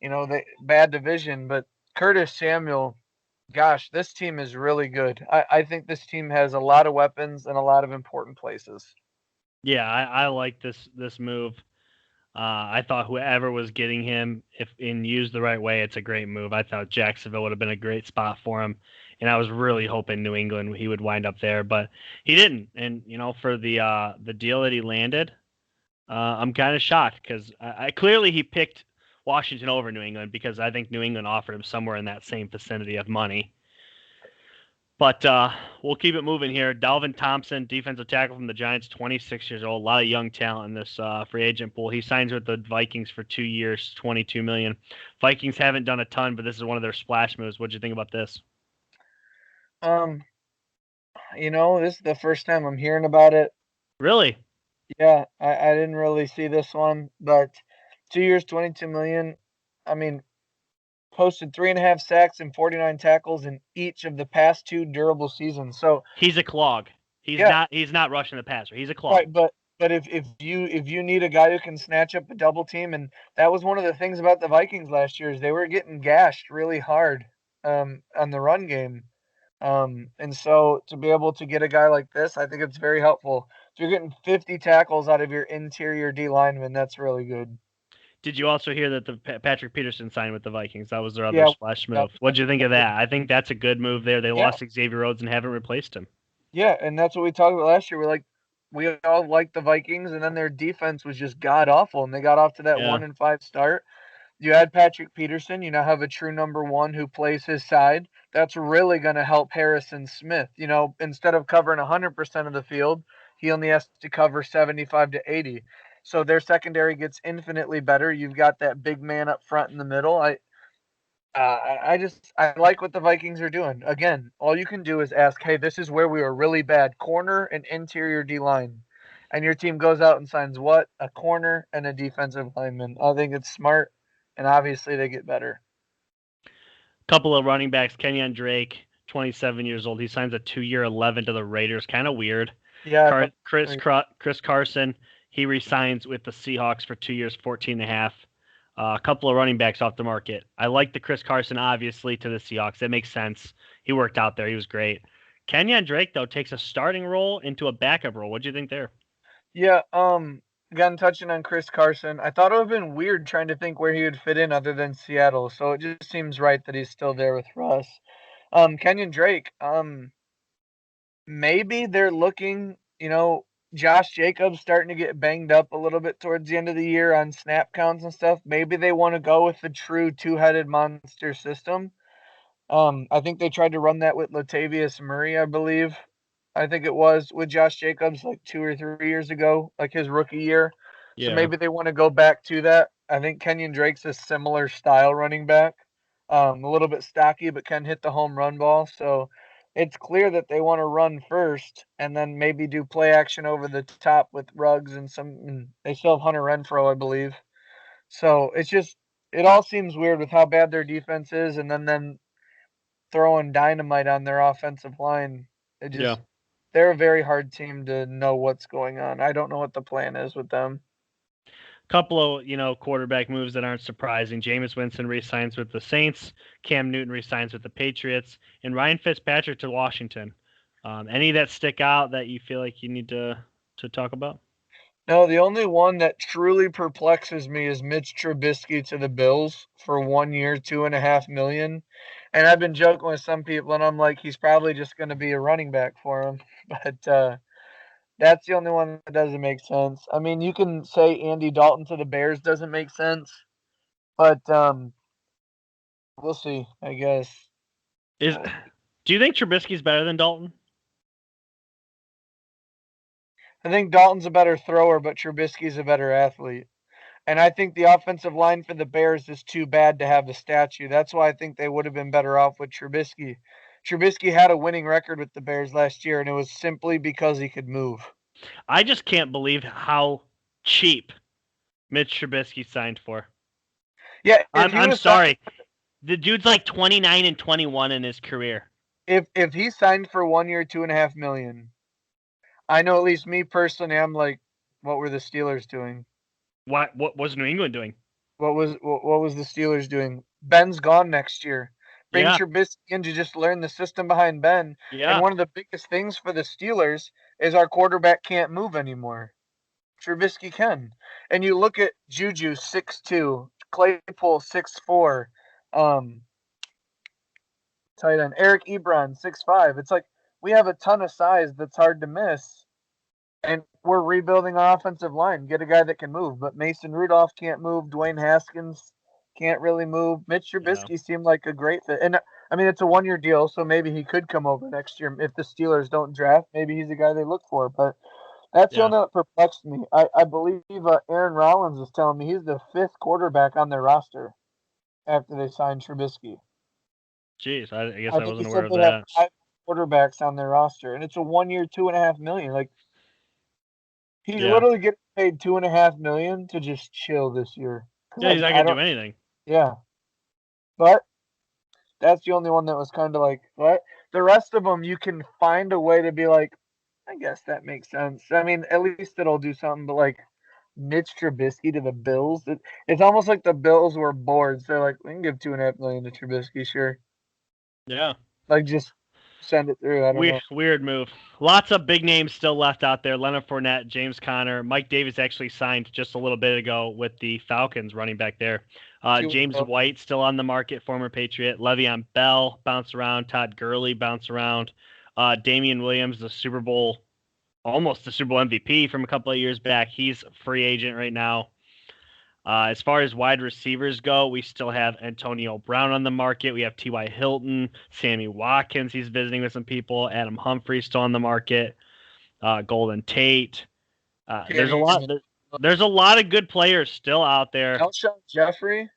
they bad division, but Curtis Samuel, gosh, this team is really good. I think this team has a lot of weapons and a lot of important places. Yeah, I like this move. I thought whoever was getting him, if used the right way, it's a great move. I thought Jacksonville would have been a great spot for him, and I was really hoping New England he would wind up there, but he didn't. And for the deal that he landed, I'm kind of shocked because I clearly he picked Washington over New England because I think New England offered him somewhere in that same vicinity of money. But we'll keep it moving here. Dalvin Thompson, defensive tackle from the Giants, 26 years old. A lot of young talent in this free agent pool. He signs with the Vikings for 2 years, $22 million. Vikings haven't done a ton, but this is one of their splash moves. What'd you think about this? This is the first time I'm hearing about it. Really? Yeah, I didn't really see this one, but 2 years, 22 million. I mean, posted 3.5 sacks and 49 tackles in each of the past 2 durable seasons. So he's a clog. He's not rushing the passer. He's a clog. right, but if you need a guy who can snatch up a double team, and that was one of the things about the Vikings last year is they were getting gashed really hard on the run game. And so to be able to get a guy like this, I think it's very helpful. If you're getting 50 tackles out of your interior D lineman, that's really good. Did you also hear that the Patrick Peterson signed with the Vikings? That was their other splash move. What'd you think of that? I think that's a good move there. They lost Xavier Rhodes and haven't replaced him. Yeah, and that's what we talked about last year. We all liked the Vikings, and then their defense was just god awful, and they got off to that 1-5 start. You add Patrick Peterson, you now have a true number one who plays his side. That's really going to help Harrison Smith. Instead of covering 100% of the field, he only has to cover 75 to 80. So their secondary gets infinitely better. You've got that big man up front in the middle. I like what the Vikings are doing. Again, all you can do is ask, hey, this is where we were really bad. Corner and interior D-line. And your team goes out and signs what? A corner and a defensive lineman. I think it's smart, and obviously they get better. Couple of running backs, Kenyon Drake, 27 years old. He signs a 2-year $11 to the Raiders. Kind of weird. Yeah. Chris Carson, he resigns with the Seahawks for 2 years, 14.5. A couple of running backs off the market. I like the Chris Carson, obviously, to the Seahawks. That makes sense. He worked out there. He was great. Kenyon Drake, though, takes a starting role into a backup role. What do you think there? Yeah, again, touching on Chris Carson, I thought it would have been weird trying to think where he would fit in other than Seattle, so it just seems right that he's still there with Russ. Kenyon Drake, maybe they're looking, Josh Jacobs starting to get banged up a little bit towards the end of the year on snap counts and stuff. Maybe they want to go with the true two-headed monster system. I think they tried to run that with Latavius Murray, I believe. I think it was with Josh Jacobs like 2 or 3 years ago, like his rookie year. Yeah. So maybe they want to go back to that. I think Kenyon Drake's a similar style running back, a little bit stocky, but can hit the home run ball. So it's clear that they want to run first and then maybe do play action over the top with Ruggs and they still have Hunter Renfrow, I believe. So it all seems weird with how bad their defense is and then throwing dynamite on their offensive line. They're a very hard team to know what's going on. I don't know what the plan is with them. Couple of, quarterback moves that aren't surprising. Jameis Winston re-signs with the Saints. Cam Newton re-signs with the Patriots. And Ryan Fitzpatrick to Washington. Any that stick out that you feel like you need to talk about? No, the only one that truly perplexes me is Mitch Trubisky to the Bills for 1 year, $2.5 million. And I've been joking with some people, and I'm like, he's probably just going to be a running back for him. But that's the only one that doesn't make sense. I mean, you can say Andy Dalton to the Bears doesn't make sense, but we'll see, I guess. Do you think Trubisky's better than Dalton? I think Dalton's a better thrower, but Trubisky's a better athlete. And I think the offensive line for the Bears is too bad to have a statue. That's why I think they would have been better off with Trubisky. Trubisky had a winning record with the Bears last year, and it was simply because he could move. I just can't believe how cheap Mitch Trubisky signed for. Yeah, I'm sorry. The dude's like 29 and 21 in his career. If he signed for 1 year, $2.5 million, I know at least me personally, I'm like, what were the Steelers doing? What was New England doing? What was the Steelers doing? Ben's gone next year. Bring Trubisky in to just learn the system behind Ben. Yeah. And one of the biggest things for the Steelers is our quarterback can't move anymore. Trubisky can. And you look at Juju 6'2", Claypool 6'4", tight end Eric Ebron 6'5". It's like we have a ton of size that's hard to miss, and we're rebuilding our offensive line. Get a guy that can move, but Mason Rudolph can't move. Dwayne Haskins can't really move. Mitch Trubisky seemed like a great fit, and I mean it's a 1-year deal, so maybe he could come over next year if the Steelers don't draft. Maybe he's the guy they look for, but. That's the only that perplexed me. I believe Aaron Rollins was telling me he's the 5th quarterback on their roster after they signed Trubisky. Jeez, I guess I I think wasn't he aware said of they that. have 5 quarterbacks on their roster, and it's a 1-year, $2.5 million. Like he's literally getting paid $2.5 million to just chill this year. Yeah, he's not gonna do anything. Yeah, but that's the only one that was kind of like, what? The rest of them, you can find a way to be like, I guess that makes sense. I mean, at least it'll do something. But like Mitch Trubisky to the Bills, it's almost like the Bills were bored. So they're like, we can give $2.5 million to Trubisky, sure. Yeah. Like just send it through. I don't know. Weird move. Lots of big names still left out there. Leonard Fournette, James Conner, Mike Davis actually signed just a little bit ago with the Falcons running back there. James White still on the market, former Patriot. Le'Veon Bell bounced around. Todd Gurley bounced around. Damian Williams, almost the Super Bowl MVP from a couple of years back. He's a free agent right now. As far as wide receivers go, we still have Antonio Brown on the market. We have T.Y. Hilton, Sammy Watkins. He's visiting with some people. Adam Humphries still on the market. Golden Tate. There's a lot. There's a lot of good players still out there. Alshon Jeffrey.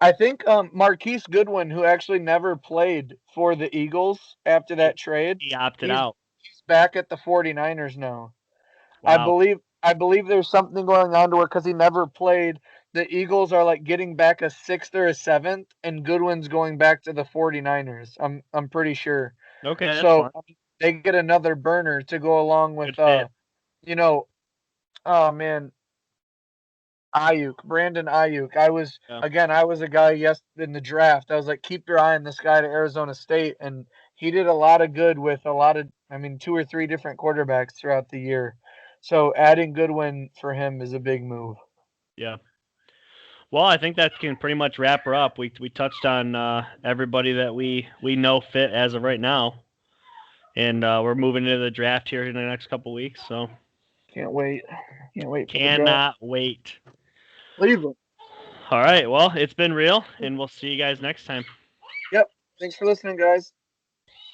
I think Marquise Goodwin, who actually never played for the Eagles after that trade, he opted out. He's back at the 49ers now. Wow. I believe there's something going on to where because he never played, the Eagles are like getting back a 6th or a 7th, and Goodwin's going back to the 49ers. I'm pretty sure. Okay. So they get another burner to go along with oh man, Brandon Ayuk. I was a guy in the draft. I was like, keep your eye on this guy to Arizona State, and he did a lot of good with 2 or 3 different quarterbacks throughout the year. So adding Goodwin for him is a big move. Yeah. Well, I think that can pretty much wrap her up. We touched on everybody that we know fit as of right now, and we're moving into the draft here in the next couple weeks. So can't wait. Cannot wait. Cleveland. All right. Well, it's been real, and we'll see you guys next time. Yep. Thanks for listening, guys.